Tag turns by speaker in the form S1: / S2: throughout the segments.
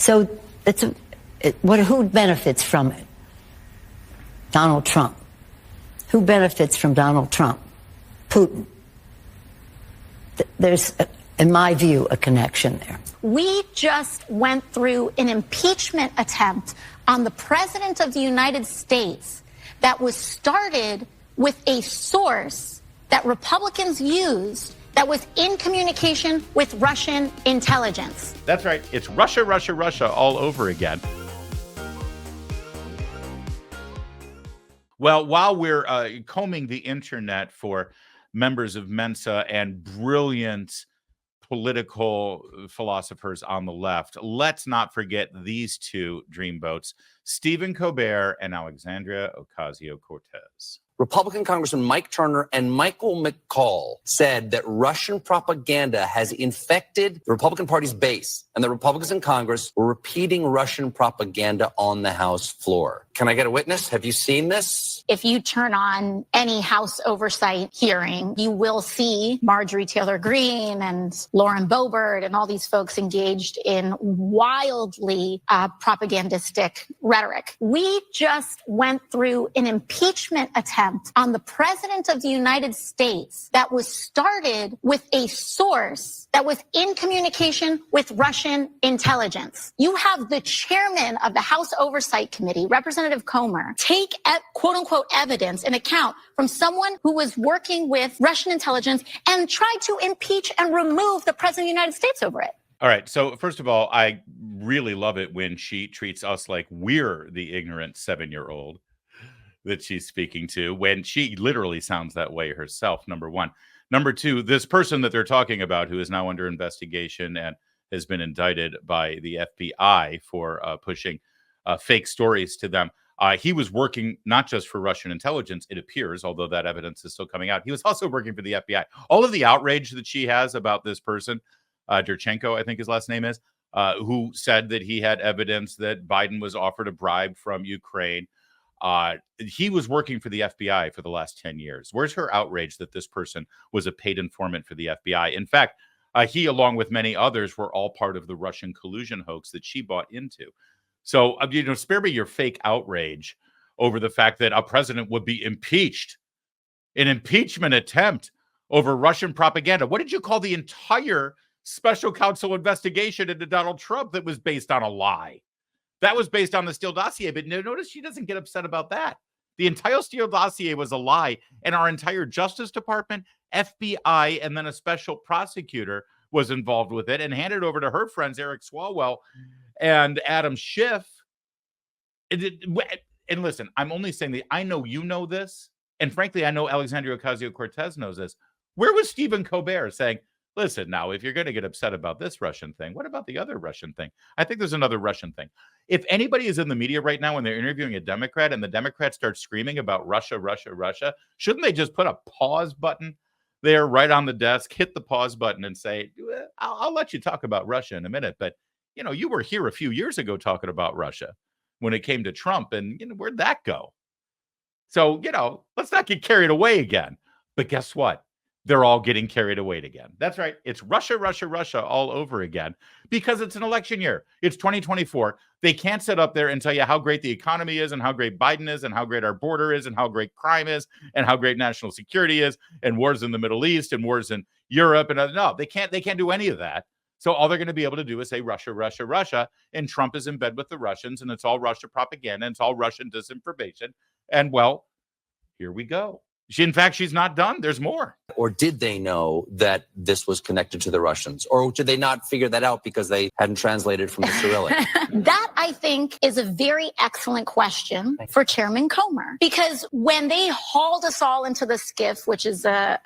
S1: So who benefits from it? Donald Trump. Who benefits from Donald Trump? Putin. There's, in my view, a connection there.
S2: We just went through an impeachment attempt on the President of the United States that was started with a source that Republicans used that was in communication with Russian intelligence.
S3: That's right. It's Russia, Russia, Russia all over again. Well, while we're combing the internet for members of Mensa and brilliant political philosophers on the left, let's not forget these two dreamboats, Stephen Colbert and Alexandria Ocasio-Cortez.
S4: Republican Congressman Mike Turner and Michael McCall said that Russian propaganda has infected the Republican Party's base, and the Republicans in Congress were repeating Russian propaganda on the House floor. Can I get a witness? Have you seen this?
S2: If you turn on any House oversight hearing, you will see Marjorie Taylor Greene and Lauren Boebert and all these folks engaged in wildly propagandistic rhetoric. We just went through an impeachment attempt on the President of the United States that was started with a source that was in communication with Russian intelligence. You have the chairman of the House Oversight Committee, Representative Comer, take quote unquote evidence, an account from someone who was working with Russian intelligence and tried to impeach and remove the President of the United States over it.
S3: All right. So first of all, I really love it when she treats us like we're the ignorant 7-year-old that she's speaking to, when she literally sounds that way herself, number one. Number two, this person that they're talking about, who is now under investigation and has been indicted by the FBI for pushing fake stories to them. He was working not just for Russian intelligence, it appears, although that evidence is still coming out. He was also working for the FBI. All of the outrage that she has about this person, Durchenko, I think his last name is, who said that he had evidence that Biden was offered a bribe from Ukraine. He was working for the FBI for the last 10 years. Where's her outrage that this person was a paid informant for the FBI? In fact, he, along with many others, were all part of the Russian collusion hoax that she bought into. So, spare me your fake outrage over the fact that a president would be impeached, an impeachment attempt over Russian propaganda. What did you call the entire special counsel investigation into Donald Trump that was based on a lie? That was based on the Steele dossier, but notice she doesn't get upset about that. The entire Steele dossier was a lie, and our entire Justice Department, FBI, and then a special prosecutor was involved with it and handed over to her friends, Eric Swalwell and Adam Schiff. And listen, I'm only saying that I know you know this, and frankly, I know Alexandria Ocasio-Cortez knows this. Where was Stephen Colbert saying, listen, now, if you're going to get upset about this Russian thing, what about the other Russian thing? I think there's another Russian thing. If anybody is in the media right now and they're interviewing a Democrat and the Democrats start screaming about Russia, Russia, Russia, shouldn't they just put a pause button there right on the desk, hit the pause button and say, I'll let you talk about Russia in a minute. But, you were here a few years ago talking about Russia when it came to Trump, and where'd that go? So, let's not get carried away again. But guess what? They're all getting carried away again. That's right. It's Russia, Russia, Russia all over again because it's an election year. It's 2024. They can't sit up there and tell you how great the economy is and how great Biden is and how great our border is and how great crime is and how great national security is and wars in the Middle East and wars in Europe. And no, they can't do any of that. So all they're going to be able to do is say Russia, Russia, Russia. And Trump is in bed with the Russians, and it's all Russia propaganda. And it's all Russian disinformation. And well, here we go. In fact, she's not done. There's more.
S4: Or did they know that this was connected to the Russians? Or did they not figure that out because they hadn't translated from the Cyrillic?
S2: That, I think, is a very excellent question for Chairman Comer. Because when they hauled us all into the SCIF, which is a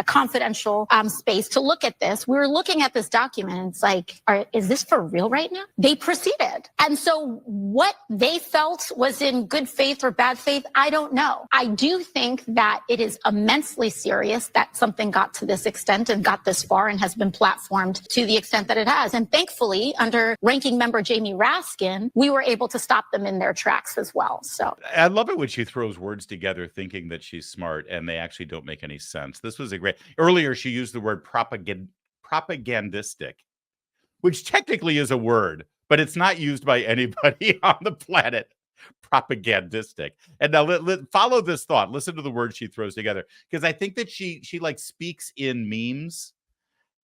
S2: confidential space to look at this, we were looking at this document and it's like, is this for real right now? They proceeded. And so what they felt was in good faith or bad faith, I don't know. I do think that it is immensely serious that something got to this extent and got this far and has been platformed to the extent that it has. And thankfully, under Ranking Member Jamie Raskin, we were able to stop them in their tracks as well. So
S3: I love it when she throws words together thinking that she's smart and they actually don't make any sense. This was a great... Earlier, she used the word propagandistic, which technically is a word, but it's not used by anybody on the planet. Propagandistic. And now follow this thought. Listen to the words she throws together, because I think that she like speaks in memes.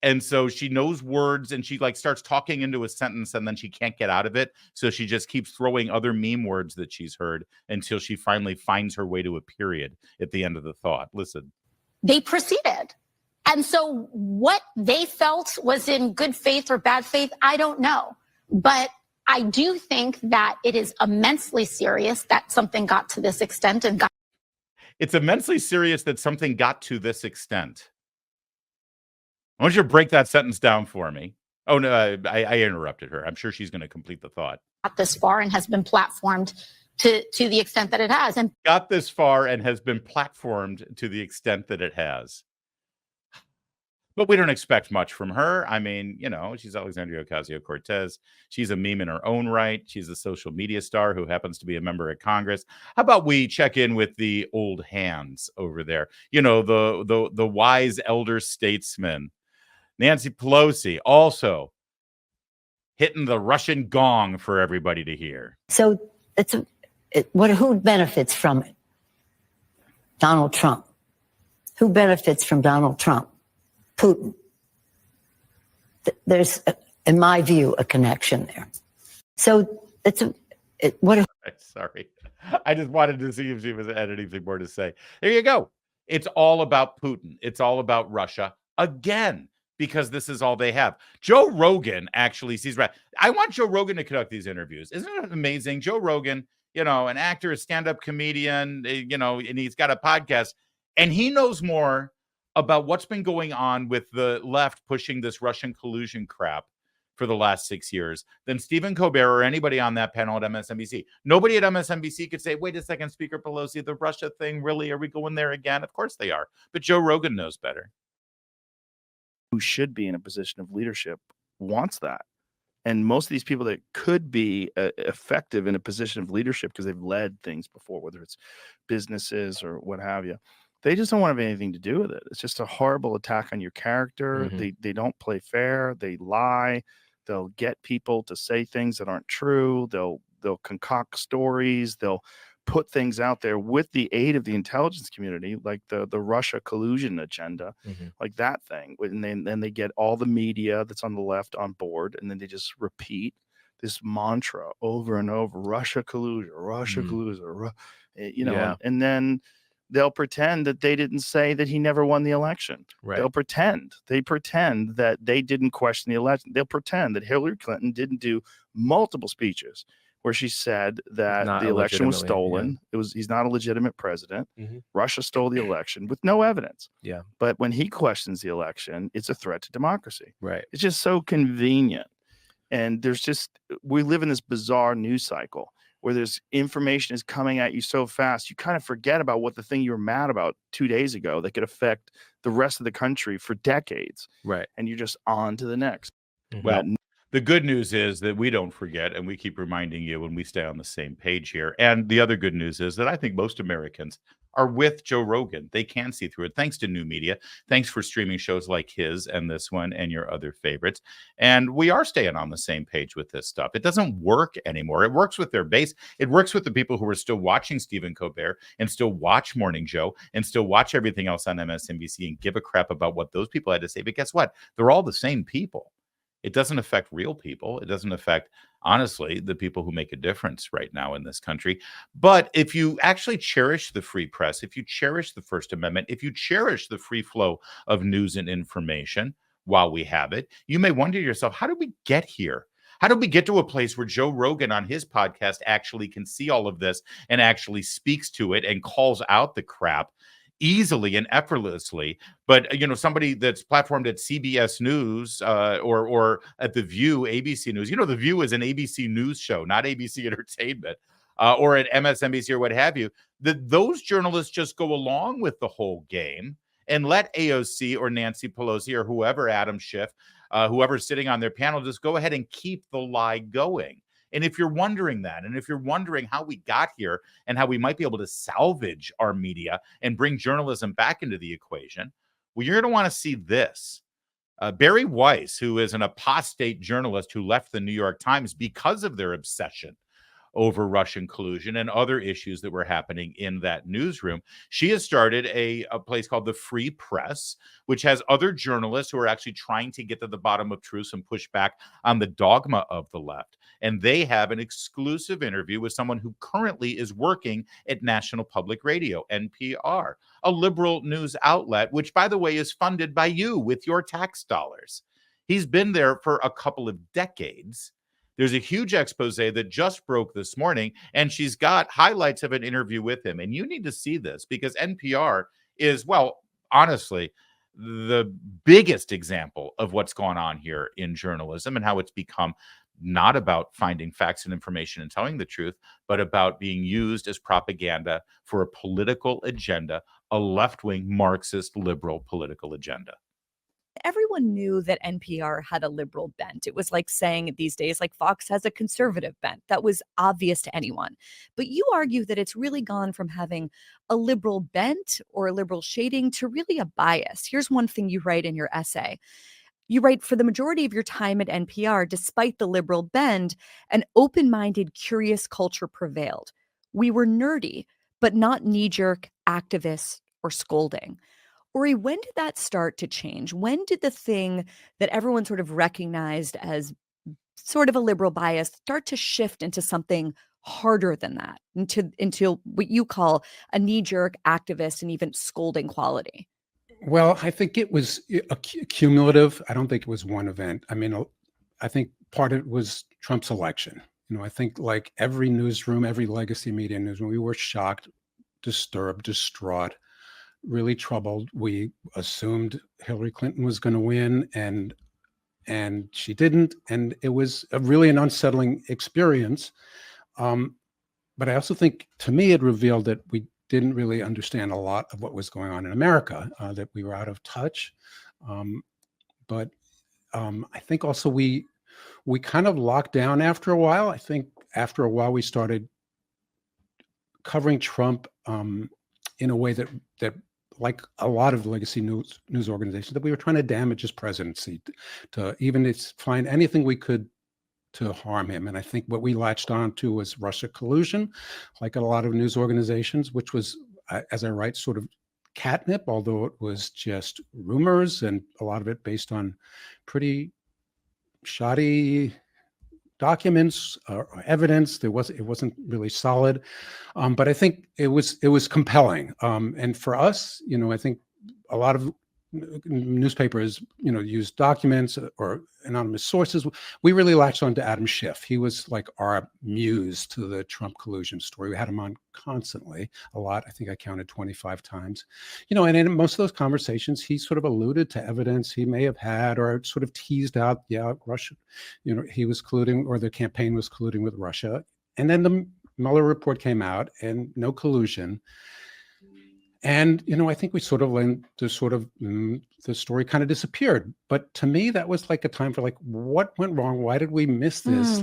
S3: And so she knows words, and she like starts talking into a sentence, and then she can't get out of it. So she just keeps throwing other meme words that she's heard until she finally finds her way to a period at the end of the thought. Listen.
S2: They proceeded. And so what they felt was in good faith or bad faith, I don't know. But I do think that it is immensely serious that something got to this extent and got.
S3: It's immensely serious that something got to this extent. I want you to break that sentence down for me. Oh, no, I interrupted her. I'm sure she's going to complete the thought.
S2: Got this far and has been platformed to the extent that it has. And
S3: got this far and has been platformed to the extent that it has. But we don't expect much from her. I mean, you know, she's Alexandria Ocasio-Cortez. She's a meme in her own right. She's a social media star who happens to be a member of Congress. How about we check in with the old hands over there? You know, the wise elder statesman. Nancy Pelosi also hitting the Russian gong for everybody to hear.
S1: So who benefits from it? Donald Trump. Who benefits from Donald Trump? Putin. There's, in my view, a connection there. So
S3: Sorry. I just wanted to see if she had anything more to say. There you go. It's all about Putin. It's all about Russia again, because this is all they have. Joe Rogan actually sees right. I want Joe Rogan to conduct these interviews. Isn't it amazing? Joe Rogan, you know, an actor, a stand-up comedian, you know, and he's got a podcast, and he knows more about what's been going on with the left pushing this Russian collusion crap for the last 6 years than Stephen Colbert or anybody on that panel at MSNBC. Nobody at MSNBC could say, wait a second, Speaker Pelosi, the Russia thing, really? Are we going there again? Of course they are. But Joe Rogan knows better.
S5: Who should be in a position of leadership wants that. And most of these people that could be effective in a position of leadership because they've led things before, whether it's businesses or what have you, they just don't want to have anything to do with it. It's just a horrible attack on your character.
S6: Mm-hmm.
S5: They don't play fair. They lie. They'll get people to say things that aren't true. They'll concoct stories. They'll put things out there with the aid of the intelligence community, like the Russia collusion agenda, like that thing. And then they get all the media that's on the left on board, and then they just repeat this mantra over and over: Russia collusion, Russia collusion, you know,
S6: Yeah.
S5: and then they'll pretend that they didn't say that he never won the election.
S6: Right.
S5: They pretend that they didn't question the election. They'll pretend that Hillary Clinton didn't do multiple speeches where she said that
S6: Not
S5: the election was
S6: illegitimately,
S5: stolen. He's not a legitimate president.
S6: Mhm.
S5: Russia stole the election with no evidence.
S6: Yeah.
S5: But when he questions the election, it's a threat to democracy.
S6: Right.
S5: It's just so convenient. And we live in this bizarre news cycle where there's information is coming at you so fast, you kind of forget about what the thing you were mad about 2 days ago that could affect the rest of the country for decades.
S6: Right.
S5: And you're just on to the next.
S3: Well, the good news is that we don't forget, and we keep reminding you when we stay on the same page here. And the other good news is that I think most Americans are with Joe Rogan. They can see through it, thanks to new media. Thanks for streaming shows like his and this one and your other favorites. And we are staying on the same page with this stuff. It doesn't work anymore. It works with their base. It works with the people who are still watching Stephen Colbert and still watch Morning Joe and still watch everything else on MSNBC and give a crap about what those people had to say. But guess what? They're all the same people. It doesn't affect real people. It doesn't affect, honestly, the people who make a difference right now in this country. But if you actually cherish the free press, if you cherish the First Amendment, if you cherish the free flow of news and information while we have it, you may wonder to yourself, how did we get here? How did we get to a place where Joe Rogan on his podcast actually can see all of this and actually speaks to it and calls out the crap easily and effortlessly? But, you know, somebody that's platformed at CBS News or at The View, ABC News, you know, The View is an ABC News show, not ABC Entertainment, or at MSNBC or what have you, those journalists just go along with the whole game and let AOC or Nancy Pelosi or whoever, Adam Schiff, whoever's sitting on their panel, just go ahead and keep the lie going. And if you're wondering that, and if you're wondering how we got here and how we might be able to salvage our media and bring journalism back into the equation, well, you're going to want to see this. Barry Weiss, who is an apostate journalist who left the New York Times because of their obsession over Russian collusion and other issues that were happening in that newsroom. She has started a place called the Free Press, which has other journalists who are actually trying to get to the bottom of truth and push back on the dogma of the left. And they have an exclusive interview with someone who currently is working at National Public Radio, NPR, a liberal news outlet, which, by the way, is funded by you with your tax dollars. He's been there for a couple of decades. There's a huge expose that just broke this morning, and she's got highlights of an interview with him. And you need to see this because NPR is, well, honestly, the biggest example of what's going on here in journalism and how it's become not about finding facts and information and telling the truth, but about being used as propaganda for a political agenda, a left-wing Marxist liberal political agenda.
S6: Everyone knew that NPR had a liberal bent. It was like saying these days, like Fox has a conservative bent. That was obvious to anyone. But you argue that it's really gone from having a liberal bent or a liberal shading to really a bias. Here's one thing you write in your essay. You write, for the majority of your time at NPR, despite the liberal bend, an open-minded, curious culture prevailed. We were nerdy, but not knee-jerk, activist, or scolding. Ori, when did that start to change? When did the thing that everyone sort of recognized as sort of a liberal bias start to shift into something harder than that, into what you call a knee-jerk, activist, and even scolding quality?
S7: Well, I think it was cumulative. I don't think it was one event. I mean, I think part of it was Trump's election. I think like every newsroom, every legacy media newsroom, we were shocked, disturbed, distraught, really troubled. We assumed Hillary Clinton was going to win, and she didn't. And it was really an unsettling experience. But I also think, to me, it revealed that we didn't really understand a lot of what was going on in America, that we were out of touch. But I think also we kind of locked down after a while. I think after a while we started covering Trump in a way that like a lot of legacy news organizations, that we were trying to damage his presidency, to even find anything we could to harm him. And I think what we latched on to was Russia collusion, like a lot of news organizations, which was, as I write, sort of catnip, although it was just rumors and a lot of it based on pretty shoddy documents or evidence. It wasn't really solid, but I think it was compelling. And for us, I think a lot of newspapers, use documents or anonymous sources. We really latched on to Adam Schiff. He was like our muse to the Trump collusion story. We had him on constantly, a lot. I think I counted 25 times. And in most of those conversations, he sort of alluded to evidence he may have had, or sort of teased out, Russia, he was colluding, or the campaign was colluding with Russia. And then the Mueller report came out and no collusion. And, I think we sort of learned to the story kind of disappeared. But to me, that was like a time for what went wrong? Why did we miss this?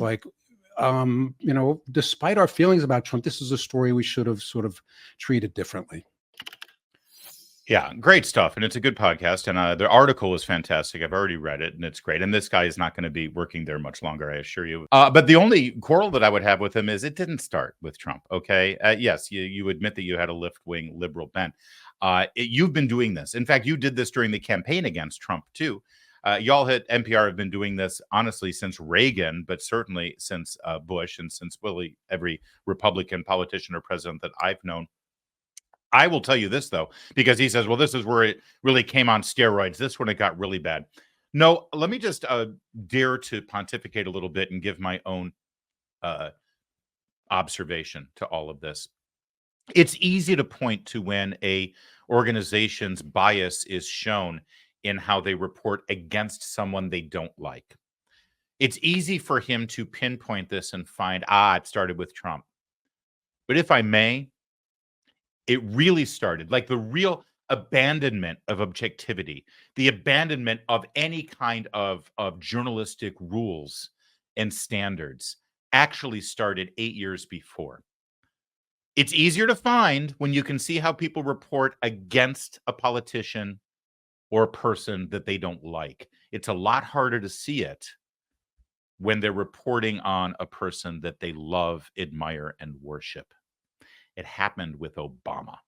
S7: Despite our feelings about Trump, this is a story we should have sort of treated differently.
S3: Yeah, great stuff. And it's a good podcast. And the article is fantastic. I've already read it and it's great. And this guy is not going to be working there much longer, I assure you. But the only quarrel that I would have with him is it didn't start with Trump. Okay. Yes, you admit that you had a left-wing liberal bent. You've been doing this. In fact, you did this during the campaign against Trump, too. Y'all at NPR have been doing this, honestly, since Reagan, but certainly since Bush and since really every Republican politician or president that I've known. I will tell you this, though, because he says, well, this is where it really came on steroids. This when it got really bad. No, let me just dare to pontificate a little bit and give my own observation to all of this. It's easy to point to when a organization's bias is shown in how they report against someone they don't like. It's easy for him to pinpoint this and find, it started with Trump. But if I may, it really started, like the real abandonment of objectivity, the abandonment of any kind of journalistic rules and standards actually started 8 years before. It's easier to find when you can see how people report against a politician or a person that they don't like. It's a lot harder to see it when they're reporting on a person that they love, admire, and worship. It happened with Obama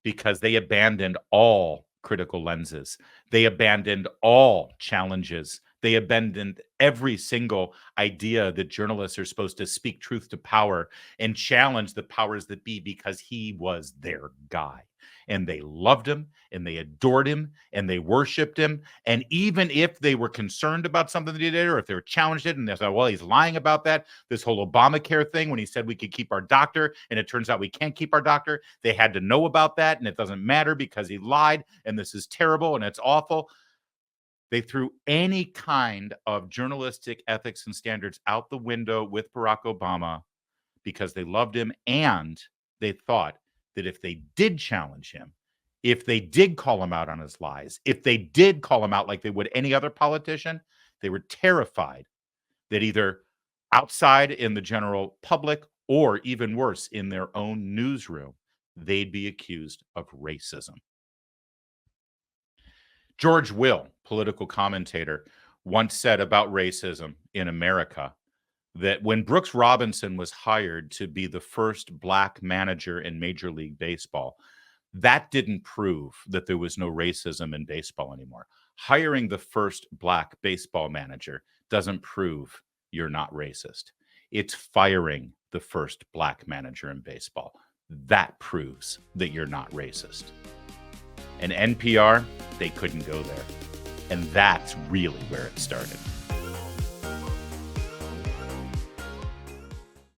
S3: because they abandoned all critical lenses. They abandoned all challenges. They abandoned every single idea that journalists are supposed to speak truth to power and challenge the powers that be, because he was their guy. And they loved him, and they adored him, and they worshiped him. And even if they were concerned about something that he did, or if they were challenged it, and they said, well, he's lying about that, this whole Obamacare thing, when he said we could keep our doctor, and it turns out we can't keep our doctor, they had to know about that, and it doesn't matter because he lied, and this is terrible, and it's awful. They threw any kind of journalistic ethics and standards out the window with Barack Obama because they loved him, and they thought that if they did challenge him, if they did call him out on his lies, if they did call him out like they would any other politician, they were terrified that either outside in the general public, or even worse, in their own newsroom, they'd be accused of racism. George Will, political commentator, once said about racism in America that when Brooks Robinson was hired to be the first black manager in Major League Baseball, that didn't prove that there was no racism in baseball anymore. Hiring the first black baseball manager doesn't prove you're not racist. It's firing the first black manager in baseball. That proves that you're not racist. And NPR, they couldn't go there. And that's really where it started.